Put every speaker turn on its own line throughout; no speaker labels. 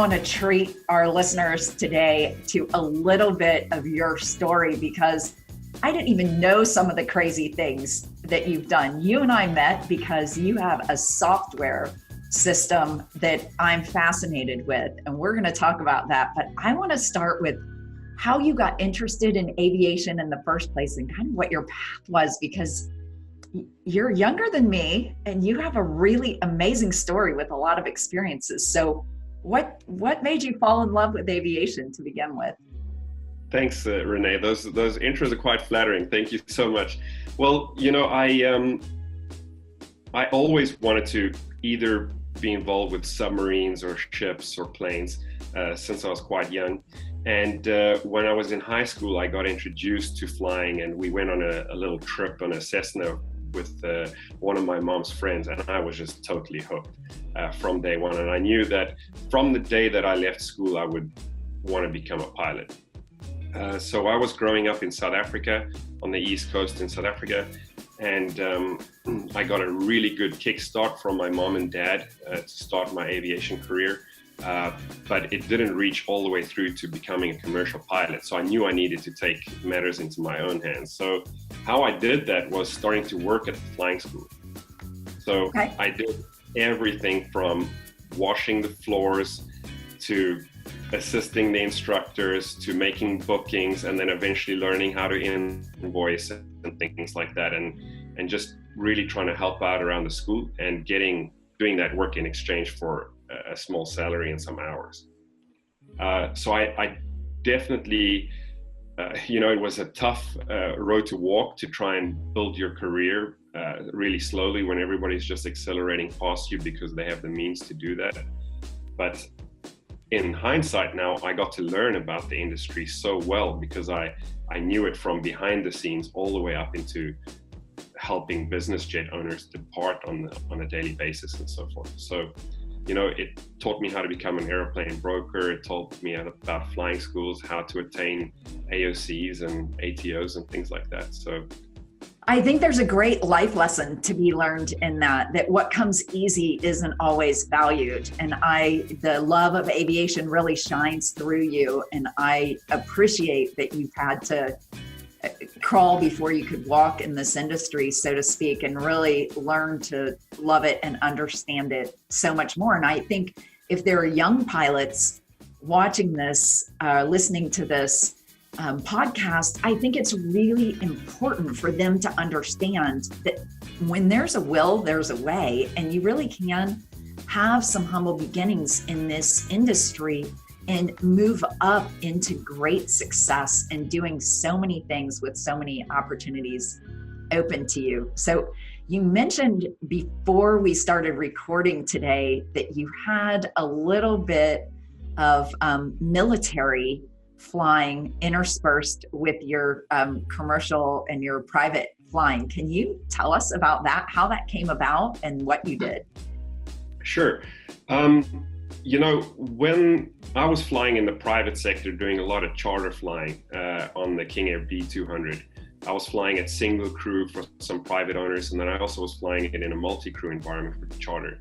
want to treat our listeners today to a little bit of your story because I didn't even know some of the crazy things that you've done. You and I met because you have a software system that I'm fascinated with, and we're going to talk about that. But I want to start with how you got interested in aviation in the first place and kind of what your path was, because you're younger than me and you have a really amazing story with a lot of experiences. So what made you fall in love with aviation to begin with?
Thanks, Renee. Those intros are quite flattering. Thank you so much. Well, you know, I always wanted to either be involved with submarines or ships or planes since I was quite young. And when I was in high school, I got introduced to flying, and we went on a little trip on a Cessna with one of my mom's friends, and I was just totally hooked from day one. And I knew that from the day that I left school, I would want to become a pilot. So I was growing up in South Africa, on the East Coast in South Africa, and I got a really good kickstart from my mom and dad to start my aviation career. But it didn't reach all the way through to becoming a commercial pilot. So I knew I needed to take matters into my own hands. So how I did that was starting to work at the flying school. So I did everything from washing the floors to assisting the instructors to making bookings, and then eventually learning how to invoice and things like that, and just really trying to help out around the school and doing that work in exchange for a small salary and some hours. So I definitely, it was a tough road to walk to try and build your career really slowly when everybody's just accelerating past you because they have the means to do that. But in hindsight now, I got to learn about the industry so well because I knew it from behind the scenes all the way up into helping business jet owners depart on a daily basis and so forth. So, you know, it taught me how to become an airplane broker. It taught me about flying schools, how to attain AOCs and ATOs and things like that. So
I think there's a great life lesson to be learned in that what comes easy isn't always valued. And the love of aviation really shines through you. And I appreciate that you've had to crawl before you could walk in this industry, so to speak, and really learn to love it and understand it so much more. And I think if there are young pilots watching this, listening to this podcast, I think it's really important for them to understand that when there's a will, there's a way, and you really can have some humble beginnings in this industry and move up into great success and doing so many things with so many opportunities open to you. So you mentioned before we started recording today that you had a little bit of military flying interspersed with your commercial and your private flying. Can you tell us about that, how that came about and what you did?
Sure. You know, when I was flying in the private sector, doing a lot of charter flying on the King Air B200, I was flying at single crew for some private owners, and then I also was flying it in a multi-crew environment for charter.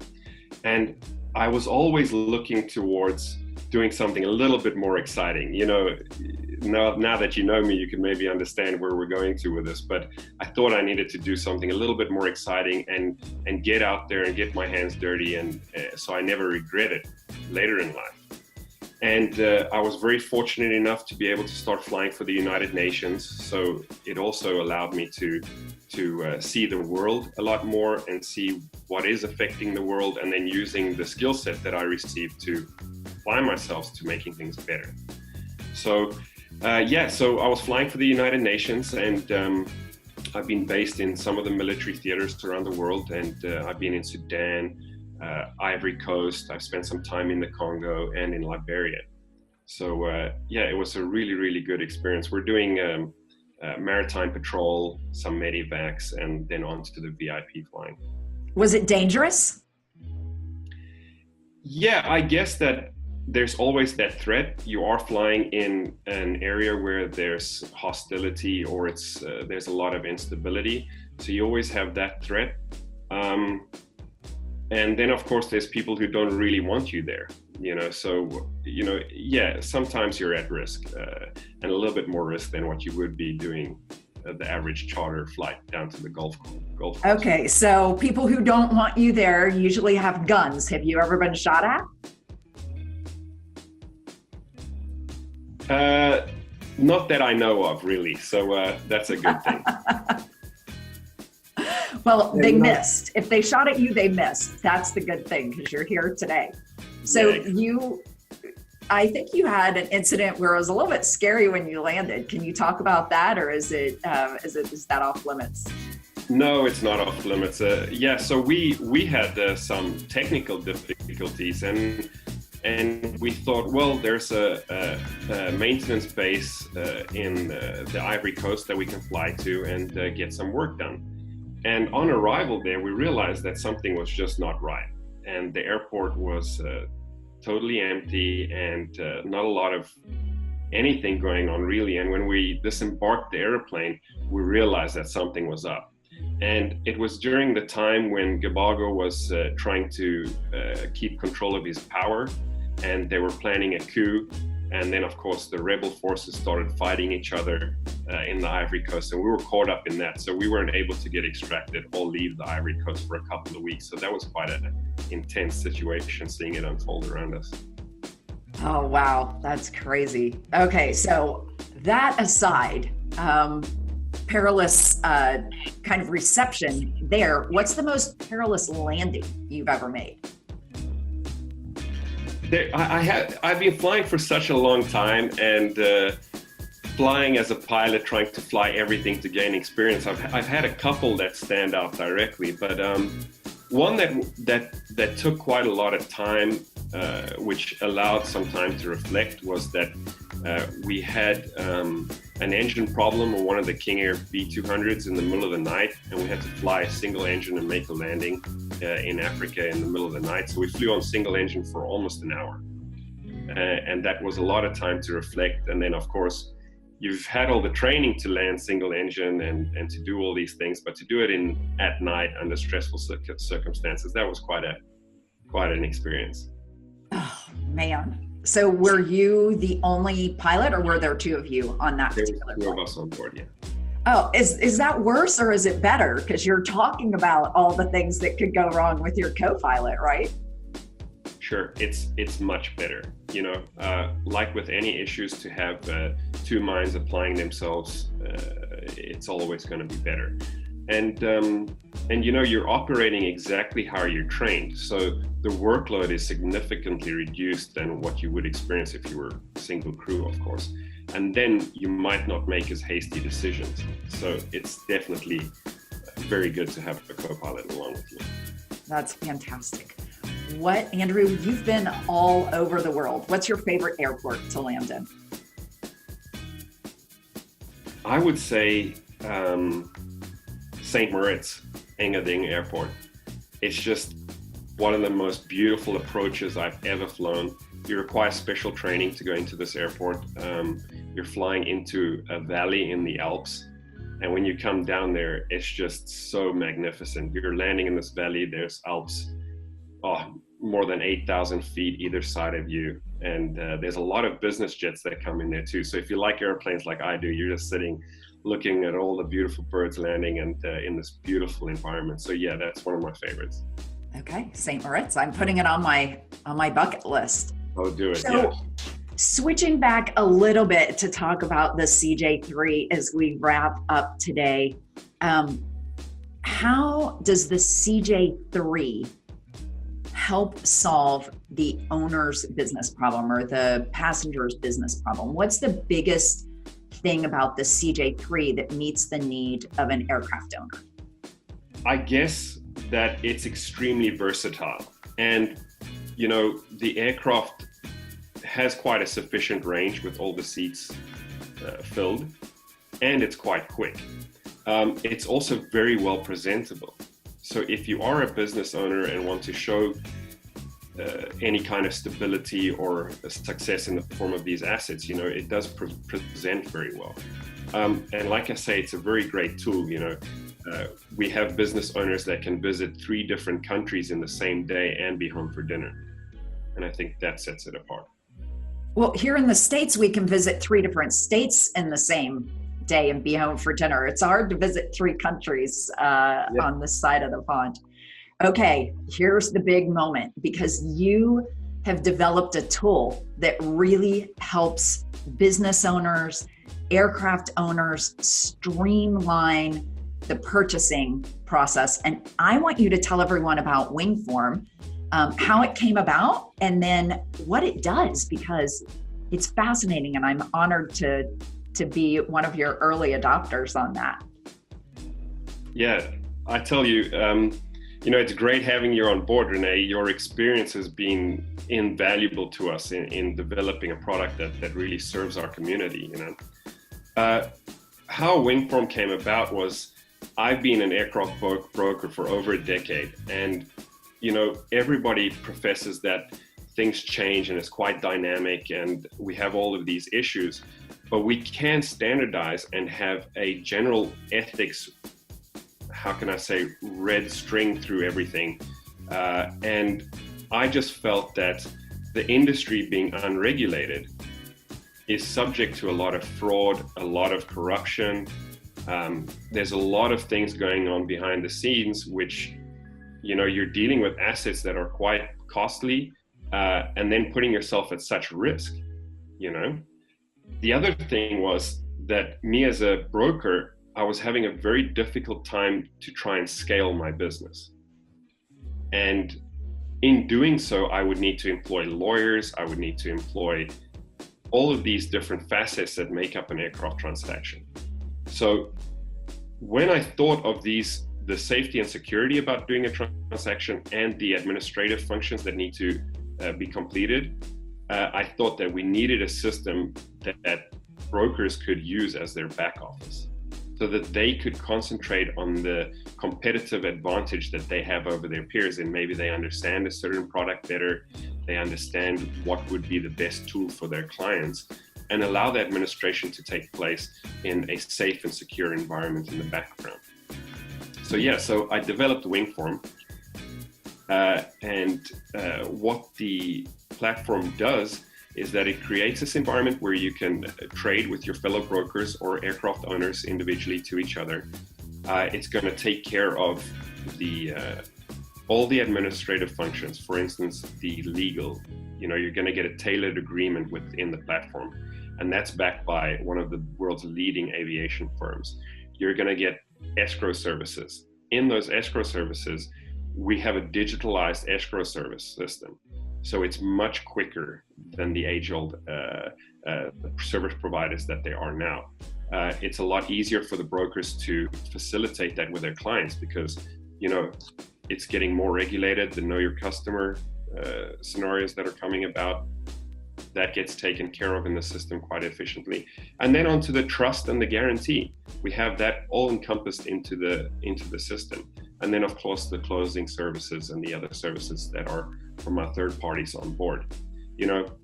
And I was always looking towards doing something a little bit more exciting. You know, now that you know me, you can maybe understand where we're going to with this, but I thought I needed to do something a little bit more exciting and get out there and get my hands dirty, and so I never regret it later in life. And I was very fortunate enough to be able to start flying for the United Nations, so it also allowed me to see the world a lot more and see what is affecting the world, and then using the skill set that I received to apply myself to making things better. So so I was flying for the United Nations, and I've been based in some of the military theaters around the world, and I've been in Sudan, Ivory Coast. I've spent some time in the Congo and in Liberia. So it was a really, really good experience. We're doing maritime patrol, some medevacs, and then on to the VIP flying.
Was it dangerous?
Yeah, I guess that there's always that threat. You are flying in an area where there's hostility or there's a lot of instability. So you always have that threat. And then of course there's people who don't really want you there. So, yeah, sometimes you're at risk, and a little bit more risk than what you would be doing the average charter flight down to the Gulf Coast.
Okay, so people who don't want you there usually have guns. Have you ever been shot at?
Not that I know of, really. So that's a good thing.
Well, they missed. If they shot at you, they missed. That's the good thing, because you're here today. So
Yeah.
I think you had an incident where it was a little bit scary when you landed. Can you talk about that, or is that off limits?
No, it's not off limits. Yeah, so we had some technical difficulties, and we thought, well, there's a maintenance base in the Ivory Coast that we can fly to and get some work done. And on arrival there, we realized that something was just not right. And the airport was totally empty and not a lot of anything going on, really. And when we disembarked the airplane, we realized that something was up. And it was during the time when Gbago was trying to keep control of his power, and they were planning a coup. And then, of course, the rebel forces started fighting each other in the Ivory Coast, and we were caught up in that. So we weren't able to get extracted or leave the Ivory Coast for a couple of weeks. So that was quite an intense situation, seeing it unfold around us.
Oh, wow. That's crazy. Okay, so that aside, perilous kind of reception there, what's the most perilous landing you've ever made?
I've been flying for such a long time, and flying as a pilot, trying to fly everything to gain experience. I've had a couple that stand out directly, but one that took quite a lot of time, which allowed some time to reflect, was that we had an engine problem on one of the King Air B200s in the middle of the night, and we had to fly a single engine and make a landing in Africa in the middle of the night. So we flew on single engine for almost an hour, and that was a lot of time to reflect. And then, of course, you've had all the training to land single engine and to do all these things, but to do it at night under stressful circumstances, that was quite an experience.
Oh, man. So were you the only pilot, or were there two of you on that particular flight?
There were two of us on board, yeah.
Oh, is that worse, or is it better? Because you're talking about all the things that could go wrong with your co-pilot, right?
Sure, it's much better. Like with any issues, to have two minds applying themselves, it's always going to be better. And you're operating exactly how you're trained. So the workload is significantly reduced than what you would experience if you were single crew, of course. And then you might not make as hasty decisions. So it's definitely very good to have a co-pilot along with you.
That's fantastic. Andrew, you've been all over the world. What's your favorite airport to land in?
I would say St. Moritz, Engading Airport. It's just one of the most beautiful approaches I've ever flown. You require special training to go into this airport. You're flying into a valley in the Alps, and when you come down there, it's just so magnificent. You're landing in this valley, there's Alps, more than 8,000 feet either side of you, and there's a lot of business jets that come in there too. So if you like airplanes like I do, you're just sitting looking at all the beautiful birds landing and in this beautiful environment. So yeah, that's one of my favorites.
Okay, St. Moritz. I'm putting it on my bucket list.
Oh, do it.
So,
yeah.
Switching back a little bit to talk about the CJ3 as we wrap up today, how does the CJ3 help solve the owner's business problem or the passenger's business problem? What's the biggest thing about the CJ3 that meets the need of an aircraft owner?
I guess that it's extremely versatile, and the aircraft has quite a sufficient range with all the seats filled, and it's quite quick. It's also very well presentable. So if you are a business owner and want to show any kind of stability or success in the form of these assets, it does present very well. And like I say, it's a very great tool. We have business owners that can visit 3 different countries in the same day and be home for dinner. And I think that sets it apart.
Well, here in the States, we can visit 3 different states in the same day and be home for dinner. It's hard to visit 3 countries on this side of the pond. Okay, here's the big moment, because you have developed a tool that really helps business owners, aircraft owners streamline the purchasing process. And I want you to tell everyone about Wingform, how it came about, and then what it does, because it's fascinating, and I'm honored to be one of your early adopters on that.
Yeah, I tell you, it's great having you on board, René. Your experience has been invaluable to us in developing a product that really serves our community. How Wingform came about was, I've been an aircraft broker for over a decade, and everybody professes that things change and it's quite dynamic and we have all of these issues, but we can standardize and have a general ethics, how can I say, red string through everything. And I just felt that the industry being unregulated is subject to a lot of fraud, a lot of corruption. There's a lot of things going on behind the scenes, which you're dealing with assets that are quite costly, and then putting yourself at such risk. The other thing was that me as a broker, I was having a very difficult time to try and scale my business. And in doing so, I would need to employ lawyers, I would need to employ all of these different facets that make up an aircraft transaction. So when I thought of the safety and security about doing a transaction and the administrative functions that need to be completed, I thought that we needed a system that brokers could use as their back office, so that they could concentrate on the competitive advantage that they have over their peers. And maybe they understand a certain product better, they understand what would be the best tool for their clients, and allow the administration to take place in a safe and secure environment in the background. So I developed Wingform, and what the platform does is that it creates this environment where you can trade with your fellow brokers or aircraft owners individually to each other. It's going to take care of all the administrative functions. For instance, the legal, you're going to get a tailored agreement within the platform, and that's backed by one of the world's leading aviation firms. You're going to get escrow services. In those escrow services, we have a digitalized escrow service system. So it's much quicker than the age-old service providers that they are now. It's a lot easier for the brokers to facilitate that with their clients, because it's getting more regulated. The know your customer scenarios that are coming about, that gets taken care of in the system quite efficiently. And then onto the trust and the guarantee, we have that all encompassed into the system. And then of course the closing services and the other services that are from our third parties on board.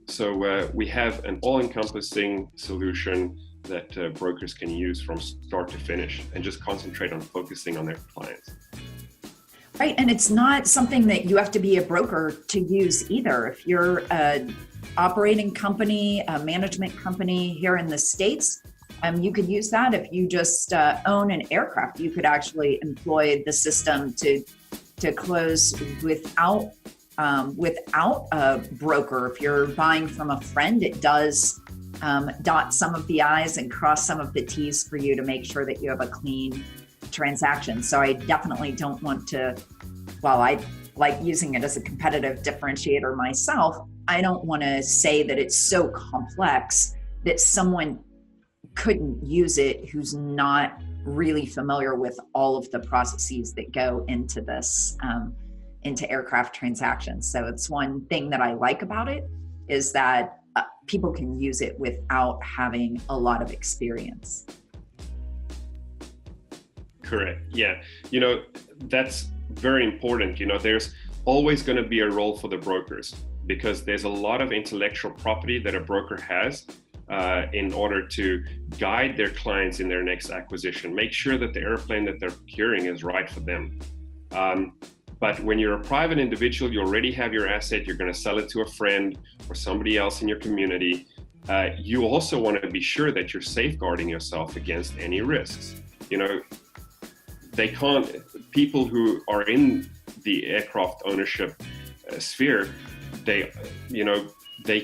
So we have an all-encompassing solution that brokers can use from start to finish and just concentrate on focusing on their clients.
Right, and it's not something that you have to be a broker to use either. If you're an operating company, a management company here in the States, you could use that. If you just own an aircraft, you could actually employ the system to close without a broker. If you're buying from a friend, it does dot some of the I's and cross some of the T's for you to make sure that you have a clean transaction. So I definitely don't want to, while I like using it as a competitive differentiator myself, I don't want to say that it's so complex that someone couldn't use it who's not really familiar with all of the processes that go into this, into aircraft transactions. So it's one thing that I like about it, is that people can use it without having a lot of experience.
Correct. Yeah. That's very important. There's always going to be a role for the brokers, because there's a lot of intellectual property that a broker has in order to guide their clients in their next acquisition, make sure that the airplane that they're procuring is right for them. But when you're a private individual, you already have your asset, you're going to sell it to a friend or somebody else in your community. You also want to be sure that you're safeguarding yourself against any risks. You know, people who are in the aircraft ownership sphere, they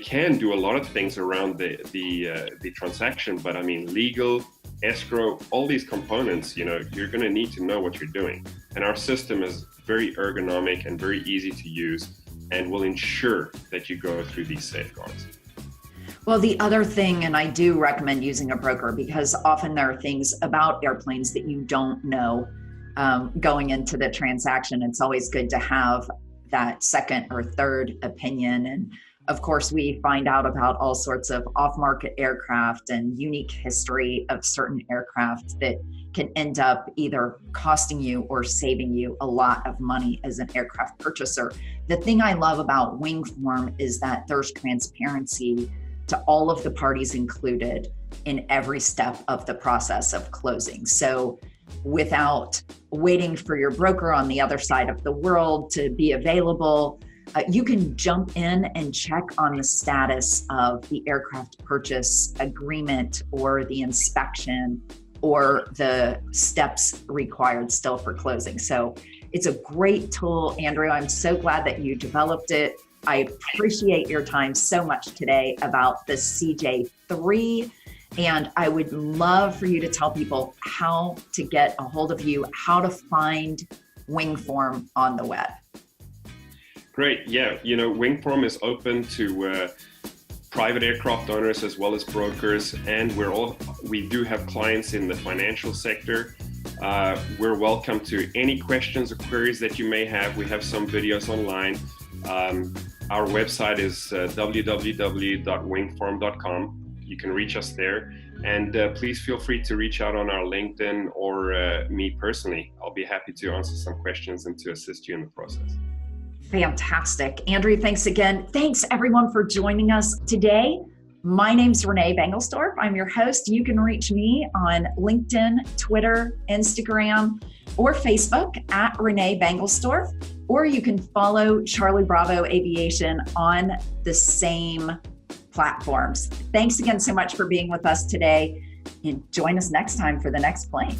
can do a lot of things around the transaction, but I mean, legal, escrow, all these components, you're going to need to know what you're doing. And our system is very ergonomic and very easy to use, and will ensure that you go through these safeguards.
Well, the other thing, and I do recommend using a broker, because often there are things about airplanes that you don't know going into the transaction. It's always good to have that second or third opinion. And of course, we find out about all sorts of off-market aircraft and unique history of certain aircraft that can end up either costing you or saving you a lot of money as an aircraft purchaser. The thing I love about Wingform is that there's transparency to all of the parties included in every step of the process of closing. So without waiting for your broker on the other side of the world to be available, you can jump in and check on the status of the aircraft purchase agreement or the inspection or the steps required still for closing. So it's a great tool, Andrew. I'm so glad that you developed it. I appreciate your time so much today about the CJ3. And I would love for you to tell people how to get a hold of you, how to find Wingform on the web.
Great. Yeah. Wingform is open to private aircraft owners as well as brokers. And we do have clients in the financial sector. We're welcome to any questions or queries that you may have. We have some videos online. Our website is www.wingform.com. You can reach us there, and please feel free to reach out on our LinkedIn or me personally. I'll be happy to answer some questions and to assist you in the process.
Fantastic. Andrew, thanks again. Thanks everyone for joining us today. My name's René Banglesdorf. I'm your host. You can reach me on LinkedIn, Twitter, Instagram, or Facebook at René Banglesdorf, or you can follow Charlie Bravo Aviation on the same platforms. Thanks again so much for being with us today, and join us next time for the next plane.